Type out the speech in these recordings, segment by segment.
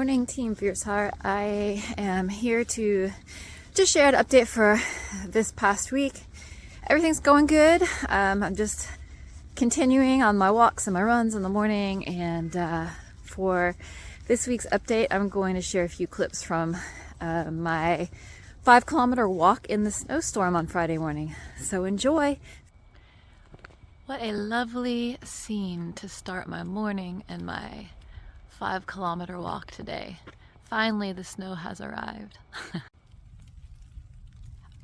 Morning, Team Fierce Heart. I am here to just share an update for this past week. Everything's going good. I'm just continuing on my walks and my runs in the morning, and for this week's update, I'm going to share a few clips from my 5-kilometer walk in the snowstorm on Friday morning. So enjoy. What a lovely scene to start my morning and my 5-kilometer walk today. Finally, the snow has arrived.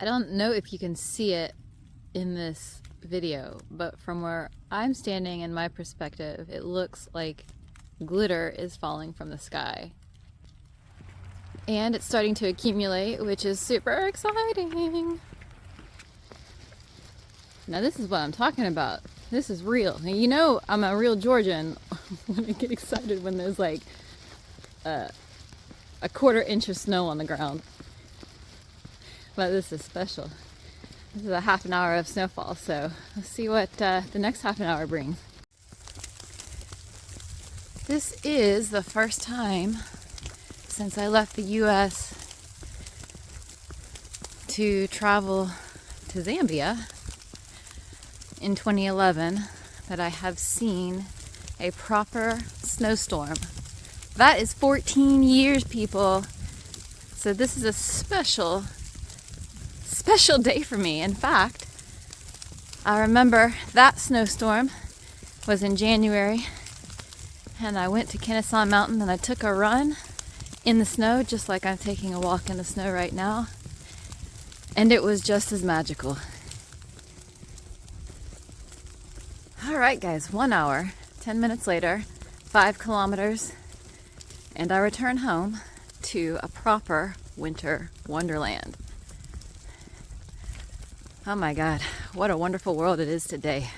I don't know if you can see it in this video, but from where I'm standing in my perspective, it looks like glitter is falling from the sky. And it's starting to accumulate, which is super exciting. Now this is what I'm talking about. This is real. And you know I'm a real Georgian when I get excited when there's like a 1/4 inch of snow on the ground. But this is special. This is a half an hour of snowfall, so let's see what the next half an hour brings. This is the first time since I left the US to travel to Zambia in 2011 that I have seen a proper snowstorm. That is 14 years, people. So this is a special day for me. In fact, I remember that snowstorm was in January, and I went to Kennesaw Mountain and I took a run in the snow, just like I'm taking a walk in the snow right now. And it was just as magical. All right, guys, 1 hour, 10 minutes later, 5 kilometers, and I return home to a proper winter wonderland. Oh my God, what a wonderful world it is today.